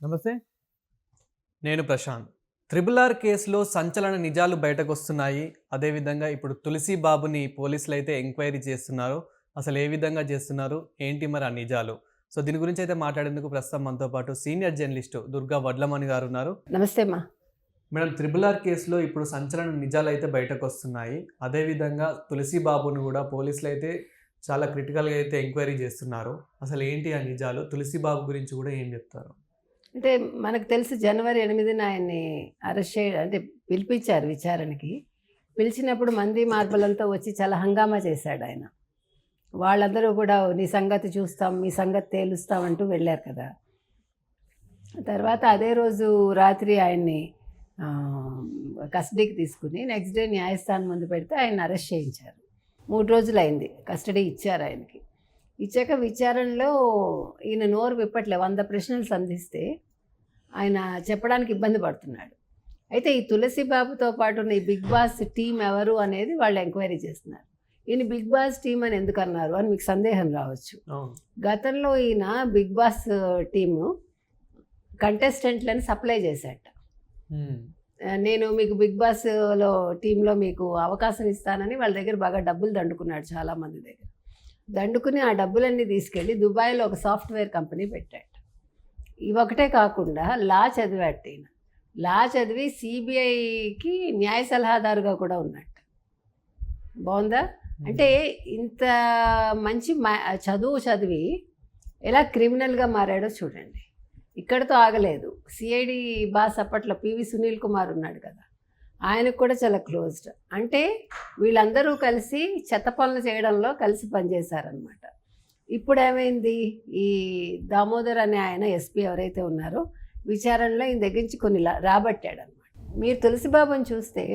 నమస్తే. నేను Prashanth. Triple R కేసులో సంచలన నిజాలు బయటకొస్తున్నాయి. అదేవిధంగా ఇప్పుడు తులసి బాబుని పోలీసులైతే ఎంక్వైరీ చేస్తున్నారు. అసలు ఏ విధంగా చేస్తున్నారు? ఏంటి మరి ఆ నిజాలు? సో, దీని గురించైతే మాట్లాడేందుకు ప్రస్తుతం మనతో పాటు సీనియర్ జర్నలిస్టు దుర్గా వడ్లమణి గారున్నారు. నమస్తే అమ్మా. మేడం, త్రిబుల్ ఆర్ కేసులో ఇప్పుడు సంచలన నిజాలైతే బయటకొస్తున్నాయి. అదేవిధంగా తులసి బాబుని కూడా పోలీసులైతే చాలా క్రిటికల్‌గా అయితే ఎంక్వైరీ చేస్తున్నారు. అసలు ఏంటి ఆ నిజాలు? తులసి బాబు గురించి కూడా ఏం చెప్తారు? అంటే మనకు తెలిసి జనవరి 8న ఆయన్ని అరెస్ట్ అంటే పిలిపించారు విచారణకి. పిలిచినప్పుడు మంది మార్బలంతా వచ్చి చాలా హంగామా చేశాడు ఆయన. వాళ్ళందరూ కూడా నీ సంగతి చూస్తాం, మీ సంగతి తేలుస్తాం అంటూ వెళ్ళారు కదా. తర్వాత అదే రోజు రాత్రి ఆయన్ని కస్టడీకి తీసుకుని నెక్స్ట్ డే న్యాయస్థానం ముందు పెడితే ఆయన అరెస్ట్ చేయించారు. 3 రోజులు అయింది కస్టడీ ఇచ్చారు ఆయనకి. ఇచ్చాక విచారణలో ఈయన నోరు విప్పట్లే. 100 ప్రశ్నలు సంధిస్తే ఆయన చెప్పడానికి ఇబ్బంది పడుతున్నాడు. అయితే ఈ తులసి బాబుతో పాటు ఉన్న ఈ బిగ్ బాస్ టీం ఎవరు అనేది వాళ్ళు ఎంక్వైరీ చేస్తున్నారు. ఈయన బిగ్ బాస్ టీం అని ఎందుకు అన్నారు అని మీకు సందేహం రావచ్చు. గతంలో ఈయన బిగ్ బాస్ టీము కంటెస్టెంట్లను సప్లై చేశాట. నేను మీకు బిగ్ బాస్లో టీంలో మీకు అవకాశం ఇస్తానని వాళ్ళ దగ్గర బాగా డబ్బులు దండుకున్నాడు చాలామంది దగ్గర. దండుకుని ఆ డబ్బులన్నీ తీసుకెళ్ళి దుబాయ్లో ఒక సాఫ్ట్వేర్ కంపెనీ పెట్టాడు. ఇవొకటే కాకుండా లా చదివాడు ఈయన. లా చదివి సిబిఐకి న్యాయ సలహాదారుగా కూడా ఉన్నట్టు. బాగుందా? అంటే ఇంత మంచి చదువు చదివి ఎలా క్రిమినల్గా మారాడో చూడండి. ఇక్కడితో ఆగలేదు. సిఐడి బాస్ అప్పట్లో పివి సునీల్ కుమార్ ఉన్నాడు కదా, ఆయనకు కూడా చాలా క్లోజ్డ్. అంటే వీళ్ళందరూ కలిసి చెత్త పనులు చేయడంలో కలిసి పనిచేశారనమాట. ఇప్పుడు ఏమైంది, ఈ దామోదర్ అనే ఆయన ఎస్పీ ఎవరైతే ఉన్నారో విచారణలో ఈయన దగ్గర నుంచి కొన్ని రాబట్టాడనమాట. మీరు తులసిబాబుని చూస్తే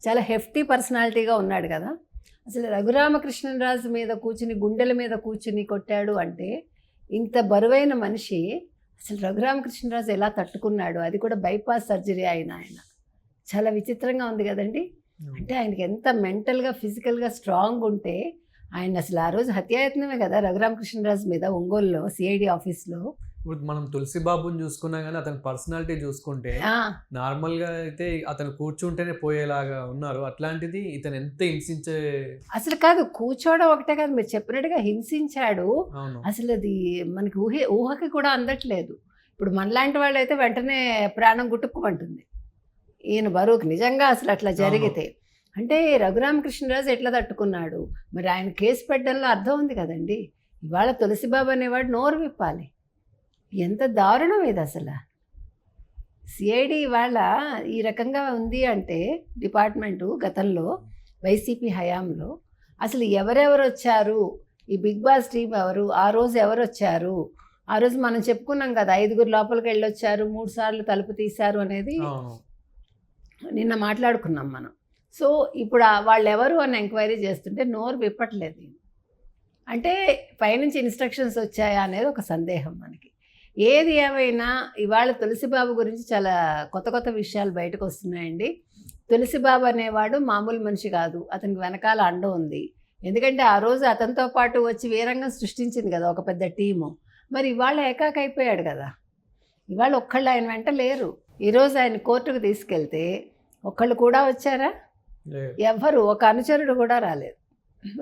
చాలా హెఫ్టీ పర్సనాలిటీగా ఉన్నాడు కదా. అసలు రఘురామకృష్ణరాజు మీద కూర్చుని గుండెల మీద కూర్చుని కొట్టాడు అంటే ఇంత బరువైన మనిషి అసలు రఘురామకృష్ణరాజు ఎలా తట్టుకున్నాడు? అది కూడా బైపాస్ సర్జరీ అయిన ఆయన. చాలా విచిత్రంగా ఉంది కదండి. అంటే ఆయనకి ఎంత మెంటల్గా ఫిజికల్గా స్ట్రాంగ్ ఉంటే ఆయన అసలు ఆ రోజు హత్యాయత్నమే కదా రఘురామకృష్ణరాజు మీద ఒంగోలులో సిఐడి ఆఫీస్లో. ఇప్పుడు మనం తులసి బాబుని చూసుకున్నా కానీ అతని పర్సనాలిటీ చూసుకుంటే నార్మల్గా అయితే అతను కూర్చుంటేనే పోయేలాగా ఉన్నారు. అట్లాంటిది ఇతను ఎంత హింసించే అసలు కాదు, కూర్చోవడం ఒకటే కాదు, మీరు చెప్పినట్టుగా హింసించాడు. అసలు అది మనకి ఊహకి కూడా అందట్లేదు. ఇప్పుడు మనలాంటి వాళ్ళు అయితే వెంటనే ప్రాణం గుట్టుకుమంటుంది ఈయన బరువుకి. నిజంగా అసలు అట్లా జరిగితే అంటే రఘురామకృష్ణరాజు ఎట్లా తట్టుకున్నాడు మరి? ఆయన కేసు పెట్టడంలో అర్థం ఉంది కదండి. ఇవాళ తులసిబాబు అనేవాడు నోరు విప్పాలి. ఎంత దారుణం ఇది అసలు. సిఐడి ఇవాళ ఈ రకంగా ఉంది అంటే డిపార్ట్మెంటు గతంలో వైసీపీ హయాంలో అసలు ఎవరెవరు వచ్చారు, ఈ బిగ్ బాస్ టీం ఎవరు, ఆ రోజు ఎవరు వచ్చారు, ఆ రోజు మనం చెప్పుకున్నాం కదా 5 లోపలికి వెళ్ళొచ్చారు, 3 సార్లు తలుపు తీశారు అనేది నిన్న మాట్లాడుకున్నాం మనం. సో ఇప్పుడు వాళ్ళు ఎవరు అని ఎంక్వైరీ చేస్తుంటే నోరు విప్పట్లేదు. అంటే పైనుంచి ఇన్స్ట్రక్షన్స్ వచ్చాయా అనేది ఒక సందేహం మనకి. ఏది ఏమైనా ఇవాళ తులసిబాబు గురించి చాలా కొత్త కొత్త విషయాలు బయటకు వస్తున్నాయండి. తులసిబాబు అనేవాడు మామూలు మనిషి కాదు. అతనికి వెనకాల అండ ఉంది. ఎందుకంటే ఆ రోజు అతనితో పాటు వచ్చి వీరంగం సృష్టించింది కదా ఒక పెద్ద టీము. మరి ఇవాళ ఏకాకైపోయాడు కదా. ఇవాళ ఒక్కళ్ళు ఆయన వెంట లేరు. ఈరోజు ఆయన కోర్టుకు తీసుకెళ్తే ఒక్కళ్ళు కూడా వచ్చారా? ఎవ్వరు, ఒక అనుచరుడు కూడా రాలేదు.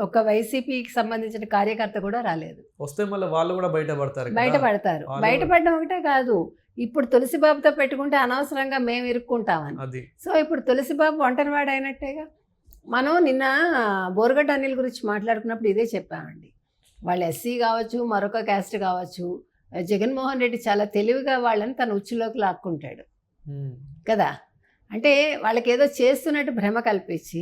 ఒక వైసీపీకి సంబంధించిన కార్యకర్త కూడా రాలేదు. వస్తే మళ్ళీ వాళ్ళు కూడా బయటపడతారు. బయటపడడం ఒకటే కాదు, ఇప్పుడు తులసిబాబుతో పెట్టుకుంటే అనవసరంగా మేము ఇరుక్కుంటామని. సో ఇప్పుడు తులసిబాబు ఒంటరివాడు అయినట్టేగా. మనం నిన్న బోరగడ్డ అనిల్ గురించి మాట్లాడుకున్నప్పుడు ఇదే చెప్పామండి. వాళ్ళు ఎస్సీ కావచ్చు, మరొక క్యాస్ట్ కావచ్చు, జగన్మోహన్ రెడ్డి చాలా తెలివిగా వాళ్ళని తన ఉచ్చులోకి లాక్కుంటాడు కదా. అంటే వాళ్ళకి ఏదో చేస్తున్నట్టు భ్రమ కల్పించి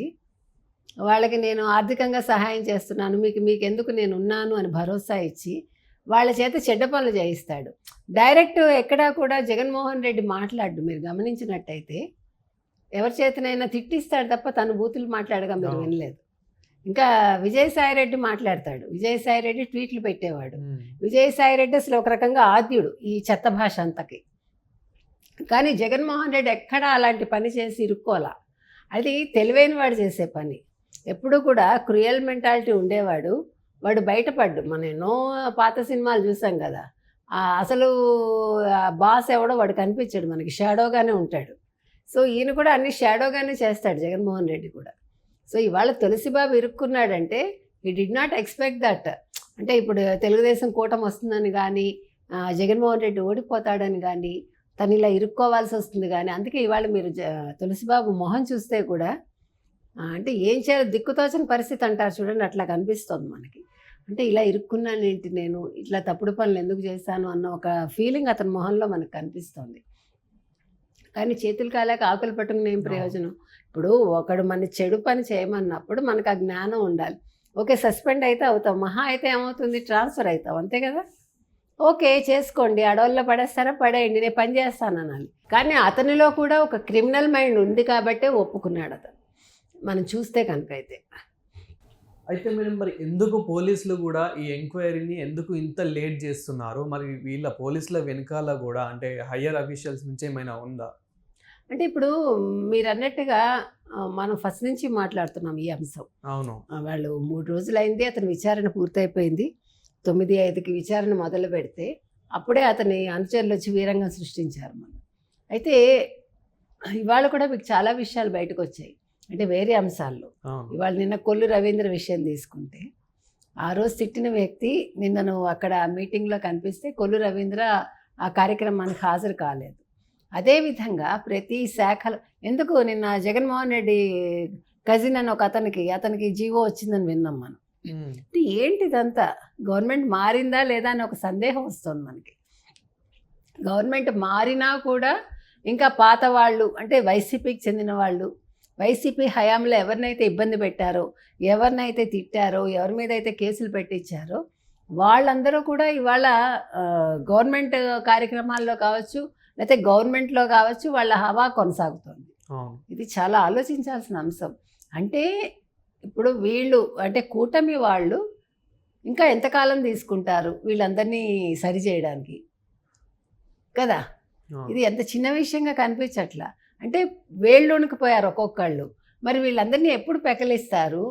వాళ్ళకి నేను ఆర్థికంగా సహాయం చేస్తున్నాను, మీకెందుకు నేను ఉన్నాను అని భరోసా ఇచ్చి వాళ్ళ చేత చెడ్డ పనులు చేయిస్తాడు. డైరెక్ట్ ఎక్కడా కూడా జగన్మోహన్ రెడ్డి మాట్లాడు. మీరు గమనించినట్టయితే ఎవరి చేతనైనా తిట్టిస్తాడు తప్ప తను బూతులు మాట్లాడగా మీరు వినలేదు. ఇంకా విజయసాయిరెడ్డి మాట్లాడతాడు. విజయసాయిరెడ్డి ట్వీట్లు పెట్టేవాడు. విజయసాయిరెడ్డి అసలు ఒక రకంగా ఆద్యుడు ఈ చెత్త భాష అంతకి. కానీ జగన్మోహన్ రెడ్డి ఎక్కడా అలాంటి పని చేసి ఇరుక్కోలా. అది తెలివైన వాడు చేసే పని. ఎప్పుడు కూడా క్రూయల్ మెంటాలిటీ ఉండేవాడు. వాడు బయటపడ్డు. మనం ఎన్నో పాత సినిమాలు చూసాం కదా. అసలు బాస్ ఎవడో వాడు కనిపించాడు, మనకి షాడోగానే ఉంటాడు. సో ఈయన కూడా అన్ని షాడోగానే చేస్తాడు జగన్మోహన్ రెడ్డి కూడా. సో ఇవాళ తులసిబాబు ఇరుక్కున్నాడంటే he did not expect that. అంటే ఇప్పుడు తెలుగుదేశం కూటమి వస్తుందని కానీ జగన్మోహన్ రెడ్డి ఓడిపోతాడని కానీ తను ఇలా ఇరుక్కోవాల్సి వస్తుంది కానీ, అందుకే ఇవాళ మీరు తులసిబాబు మొహం చూస్తే కూడా అంటే ఏం చేయాలో దిక్కుతోచని పరిస్థితి అంటారు చూడండి, అట్లా కనిపిస్తుంది మనకి. అంటే ఇలా ఇరుక్కున్నానేంటి నేను, ఇట్లా తప్పుడు పనులు ఎందుకు చేశాను అన్న ఒక ఫీలింగ్ అతని మొహంలో మనకు కనిపిస్తుంది. కానీ చేతులు కాలేక ఆకులు పట్టుకుని ఏం ప్రయోజనం? ఇప్పుడు ఒకడు మన చెడు పని చేయమన్నప్పుడు మనకు ఆ జ్ఞానం ఉండాలి. ఓకే, సస్పెండ్ అయితే అవుతాం, మహా అయితే ఏమవుతుంది, ట్రాన్స్ఫర్ అవుతాం, అంతే కదా. ఓకే చేసుకోండి, అడవుల్లో పడేస్తారా, పడేయండి, నేను పని చేస్తాను అనాలి. కానీ అతనిలో కూడా ఒక క్రిమినల్ మైండ్ ఉంది కాబట్టే ఒప్పుకున్నాడు అతను, మనం చూస్తే కనుక. అయితే మేడం, మరి ఎందుకు పోలీసులు కూడా ఈ ఎంక్వైరీని ఎందుకు ఇంత లేట్ చేస్తున్నారు? మరి వీళ్ళ పోలీసుల వెనకాల కూడా అంటే హయ్యర్ అఫీషియల్స్ నుంచి ఏమైనా ఉందా? అంటే ఇప్పుడు మీరు అన్నట్టుగా మనం ఫస్ట్ నుంచి మాట్లాడుతున్నాం ఈ అంశం. అవును, వాళ్ళు 3 రోజులైంది, అతని విచారణ పూర్తయిపోయింది. 9:05కి విచారణ మొదలు పెడితే అప్పుడే అతని అనుచరులు వచ్చి వీరంగం సృష్టించారు మనం. అయితే ఇవాళ కూడా మీకు చాలా విషయాలు బయటకు వచ్చాయి, అంటే వేరే అంశాల్లో. ఇవాళ నిన్న కొల్లు రవీంద్ర విషయం తీసుకుంటే, ఆ రోజు తిట్టిన వ్యక్తి నిన్నను అక్కడ మీటింగ్లో కనిపిస్తే కొల్లు రవీంద్ర ఆ కార్యక్రమానికి హాజరు కాలేదు. అదేవిధంగా ప్రతి శాఖలో ఎందుకు నిన్న జగన్మోహన్ రెడ్డి కజిన్ అని ఒక అతనికి జీవో వచ్చిందని విన్నాం మనం. అంటే ఏంటిదంతా, గవర్నమెంట్ మారిందా లేదా అని ఒక సందేహం వస్తుంది మనకి. గవర్నమెంట్ మారినా కూడా ఇంకా పాత వాళ్ళు, అంటే వైసీపీకి చెందిన వాళ్ళు, వైసీపీ హయాంలో ఎవరినైతే ఇబ్బంది పెట్టారో, ఎవరినైతే తిట్టారో, ఎవరి మీద అయితే కేసులు పెట్టించారో వాళ్ళందరూ కూడా ఇవాళ గవర్నమెంట్ కార్యక్రమాల్లో కావచ్చు, లేకపోతే గవర్నమెంట్లో కావచ్చు, వాళ్ళ హవా కొనసాగుతుంది. ఇది చాలా ఆలోచించాల్సిన అంశం. అంటే ఇప్పుడు వీళ్ళు అంటే కూటమి వాళ్ళు ఇంకా ఎంతకాలం తీసుకుంటారు వీళ్ళందరినీ సరి చేయడానికి కదా. ఇది ఎంత చిన్న విషయంగా కనిపించట్లా. అంటే వేళ్ళునికి పోయారు ఒక్కొక్కళ్ళు. మరి వీళ్ళందరినీ ఎప్పుడు పెకలిస్తారు,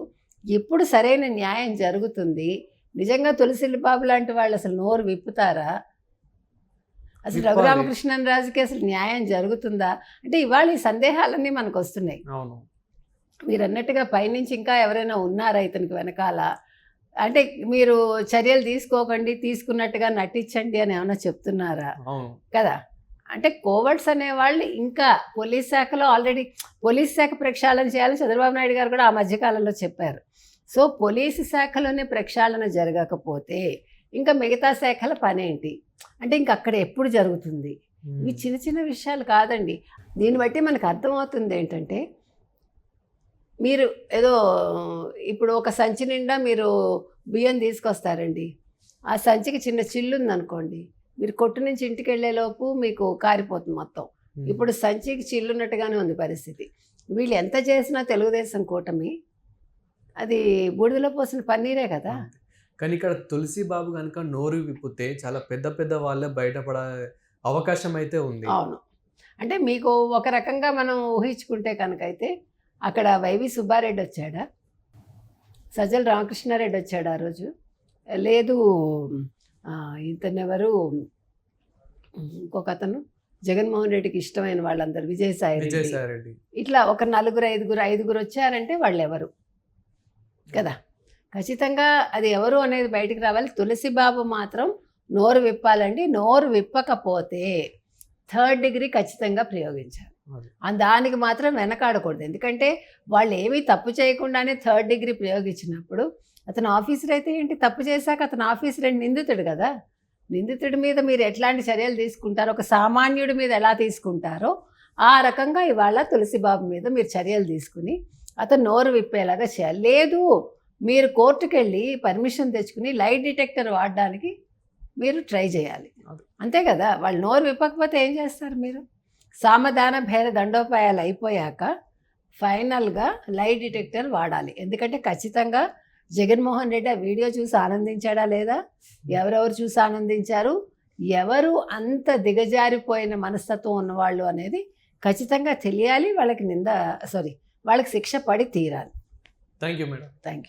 ఎప్పుడు సరైన న్యాయం జరుగుతుంది? నిజంగా తులసిబాబు లాంటి వాళ్ళు అసలు నోరు విప్పుతారా? అసలు రఘురామకృష్ణన్ రాజుకి అసలు న్యాయం జరుగుతుందా? అంటే ఇవాళ ఈ సందేహాలన్నీ మనకు వస్తున్నాయి. మీరు అన్నట్టుగా పైనుంచి ఇంకా ఎవరైనా ఉన్నారా ఇతనికి వెనకాల? అంటే మీరు చర్యలు తీసుకోకండి, తీసుకున్నట్టుగా నటించండి అని ఏమైనా చెప్తున్నారా కదా. అంటే కోవర్ట్స్ అనేవాళ్ళు ఇంకా పోలీస్ శాఖలో ఆల్రెడీ పోలీస్ శాఖ ప్రక్షాళన చేయాలని చంద్రబాబు నాయుడు గారు కూడా ఆ మధ్యకాలంలో చెప్పారు. సో పోలీసు శాఖలోనే ప్రక్షాళన జరగకపోతే ఇంకా మిగతా శాఖల పనేంటి? అంటే ఇంక అక్కడ ఎప్పుడు జరుగుతుంది? ఇవి చిన్న చిన్న విషయాలు కాదండి. దీన్ని బట్టి మనకు అర్థమవుతుంది ఏంటంటే, మీరు ఏదో ఇప్పుడు ఒక సంచి నిండా మీరు బియ్యం తీసుకొస్తారండి, ఆ సంచికి చిన్న చిల్లు ఉందనుకోండి, మీరు కొట్టు నుంచి ఇంటికి వెళ్ళేలోపు మీకు కారిపోతుంది మొత్తం. ఇప్పుడు సంచికి చిల్లున్నట్టుగానే ఉంది పరిస్థితి. వీళ్ళు ఎంత చేసినా తెలుగుదేశం కూటమి అది బూడిదలో పోసిన పన్నీరే కదా. కానీ ఇక్కడ తులసిబాబు కనుక నోరు విప్పితే చాలా పెద్ద పెద్ద వాళ్ళే బయటపడే అవకాశం అయితే ఉంది. అవును, అంటే మీకు ఒక రకంగా మనం ఊహించుకుంటే కనుక అయితే అక్కడ వైవి సుబ్బారెడ్డి వచ్చాడా, సజ్జల రామకృష్ణారెడ్డి వచ్చాడు ఆ రోజు? లేదు, ఇతనెవరు, ఇంకొక అతను జగన్మోహన్ రెడ్డికి ఇష్టమైన వాళ్ళందరూ, విజయసాయి రెడ్డి, ఇట్లా ఒక 4-5 వచ్చారంటే వాళ్ళు ఎవరు కదా. ఖచ్చితంగా అది ఎవరు అనేది బయటికి రావాలి. తులసిబాబు మాత్రం నోరు విప్పాలండి. నోరు విప్పకపోతే 3rd డిగ్రీ ఖచ్చితంగా ప్రయోగించాలి. దానికి మాత్రం వెనకాడకూడదు. ఎందుకంటే వాళ్ళు ఏమీ తప్పు చేయకుండానే 3rd డిగ్రీ ప్రయోగించినప్పుడు అతను ఆఫీసర్ అయితే ఏంటి, తప్పు చేశాక అతను ఆఫీసర్ ఏంటి, నిందితుడు కదా. నిందితుడి మీద మీరు ఎట్లాంటి చర్యలు తీసుకుంటారో, ఒక సామాన్యుడి మీద ఎలా తీసుకుంటారో ఆ రకంగా ఇవాళ తులసిబాబు మీద మీరు చర్యలు తీసుకుని అతను నోరు విప్పేలాగా చేయాలి. లేదు, మీరు కోర్టుకు వెళ్ళి పర్మిషన్ తెచ్చుకుని లైట్ డిటెక్టర్ వాడడానికి మీరు ట్రై చేయాలి, అంతే కదా. వాళ్ళు నోరు విప్పకపోతే ఏం చేస్తారు మీరు? సామధాన భేద దండోపాయాలు అయిపోయాక ఫైనల్గా లైట్ డిటెక్టర్ వాడాలి. ఎందుకంటే ఖచ్చితంగా జగన్మోహన్ రెడ్డి ఆ వీడియో చూసి ఆనందించాడా లేదా, ఎవరెవరు చూసి ఆనందించారు, ఎవరు అంత దిగజారిపోయిన మనస్తత్వం ఉన్నవాళ్ళు అనేది ఖచ్చితంగా తెలియాలి. వాళ్ళకి వాళ్ళకి శిక్ష పడి తీరాలి. Thank you madam. Thank you.